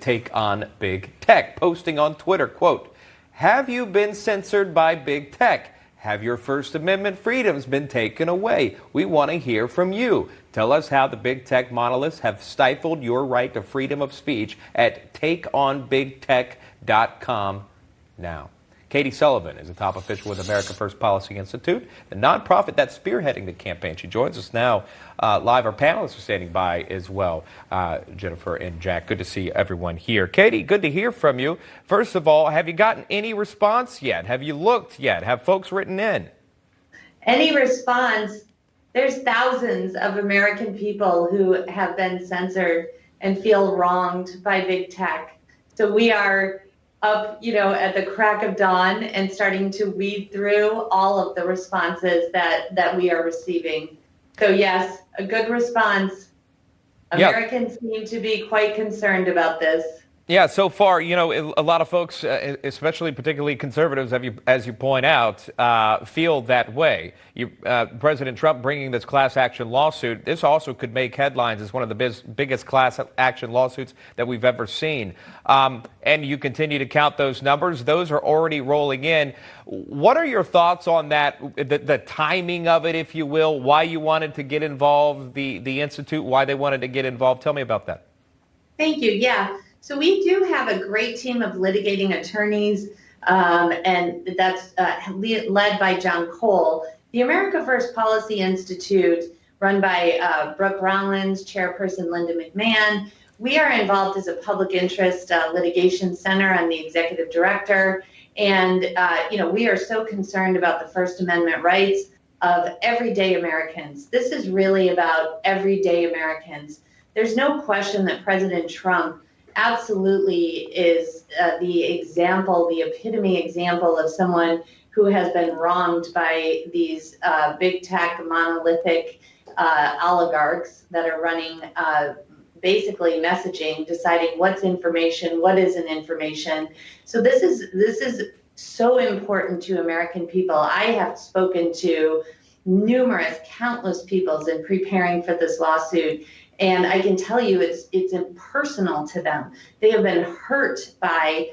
take on big tech, posting on Twitter, quote, "Have you been censored by big tech? Have your First Amendment freedoms been taken away? We want to hear from you. Tell us how the big tech monoliths have stifled your right to freedom of speech at takeonbigtech.com now." Katie Sullivan is a top official with America First Policy Institute, the nonprofit that's spearheading the campaign. She joins us now live. Our panelists are standing by as well. Jennifer and Jack, good to see everyone here. Katie, good to hear from you. First of all, have you gotten any response yet? Have you looked yet? Have folks written in? Any response? There's thousands of American people who have been censored and feel wronged by big tech. So we are up, at the crack of dawn and starting to weed through all of the responses that we are receiving. So yes, a good response. Americans seem to be quite concerned about this. Yeah, so far, a lot of folks, especially particularly conservatives, as you point out, feel that way. President Trump bringing this class action lawsuit, this also could make headlines as one of the biggest class action lawsuits that we've ever seen. And you continue to count those numbers. Those are already rolling in. What are your thoughts on that, the timing of it, if you will, why you wanted to get involved, the Institute, why they wanted to get involved? Tell me about that. Thank you. Yeah. So we do have a great team of litigating attorneys, and that's led by John Cole. The America First Policy Institute, run by Brooke Rollins, Chairperson Linda McMahon. We are involved as a public interest litigation center. I'm the executive director. And, we are so concerned about the First Amendment rights of everyday Americans. This is really about everyday Americans. There's no question that President Trump absolutely is the epitome example of someone who has been wronged by these big tech monolithic oligarchs that are running basically messaging, deciding what's information, what isn't information. So this is so important to American people. I have spoken to countless people in preparing for this lawsuit. And I can tell you it's impersonal to them. They have been hurt by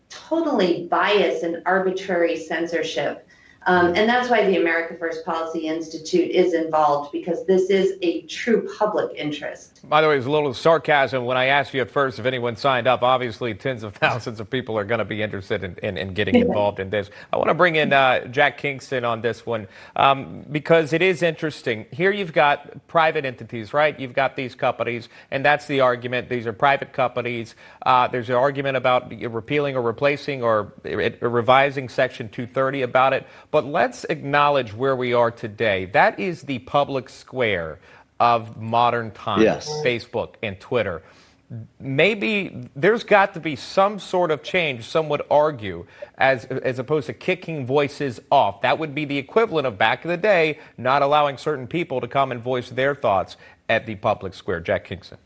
totally biased and arbitrary censorship. And that's why the America First Policy Institute is involved, because this is a true public interest. By the way, there's a little sarcasm when I asked you at first if anyone signed up. Obviously, tens of thousands of people are going to be interested in getting involved in this. I want to bring in Jack Kingston on this one because it is interesting. Here you've got private entities, right? You've got these companies, and that's the argument. These are private companies. There's an argument about repealing or replacing or revising Section 230 about it. But let's acknowledge where we are today. That is the public square of modern times, yes. Facebook and Twitter. Maybe there's got to be some sort of change, some would argue, as opposed to kicking voices off. That would be the equivalent of back in the day, not allowing certain people to come and voice their thoughts at the public square. Jack Kingston.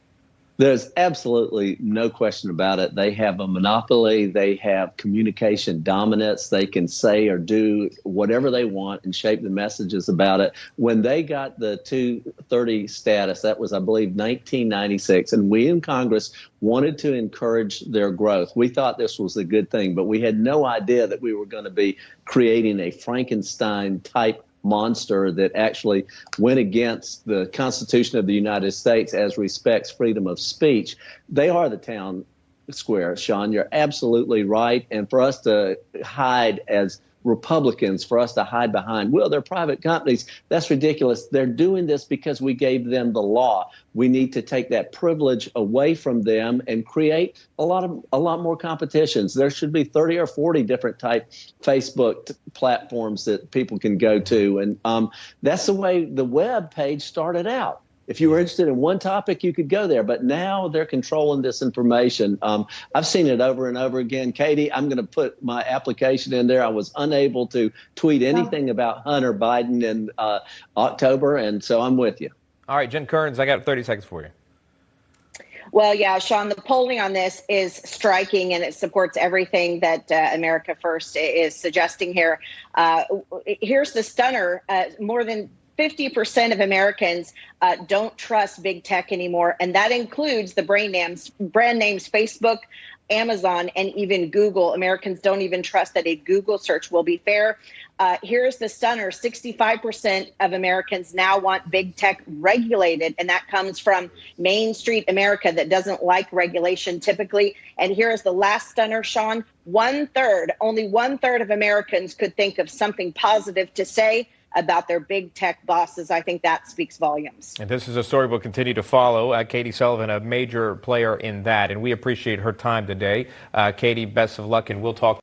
There's absolutely no question about it. They have a monopoly. They have communication dominance. They can say or do whatever they want and shape the messages about it. When they got the 230 status, that was, I believe, 1996, and we in Congress wanted to encourage their growth. We thought this was a good thing, but we had no idea that we were going to be creating a Frankenstein-type monster that actually went against the Constitution of the United States as respects freedom of speech. They are the town square, Sean. You're absolutely right. And for us to hide as Republicans, for us to hide behind, well, they're private companies, that's ridiculous. They're doing this because we gave them the law. We need to take that privilege away from them and create a lot more competitions. There should be 30 or 40 different type Facebook platforms that people can go to. And that's the way the web page started out. If you were interested in one topic, you could go there. But now they're controlling this information. I've seen it over and over again. Katie, I'm going to put my application in there. I was unable to tweet anything about Hunter Biden in October, and so I'm with you. All right, Jen Kearns, I got 30 seconds for you. Well, yeah, Sean, the polling on this is striking, and it supports everything that America First is suggesting here. Here's the stunner. More than 50% of Americans don't trust big tech anymore, and that includes the brand names Facebook, Amazon, and even Google. Americans don't even trust that a Google search will be fair. Here's the stunner. 65% of Americans now want big tech regulated, and that comes from Main Street America that doesn't like regulation typically. And here's the last stunner, Sean. Only one third of Americans could think of something positive to say about their big tech bosses. I think that speaks volumes. And this is a story we'll continue to follow. Katie Sullivan, a major player in that, and we appreciate her time today. Katie, best of luck, and we'll talk.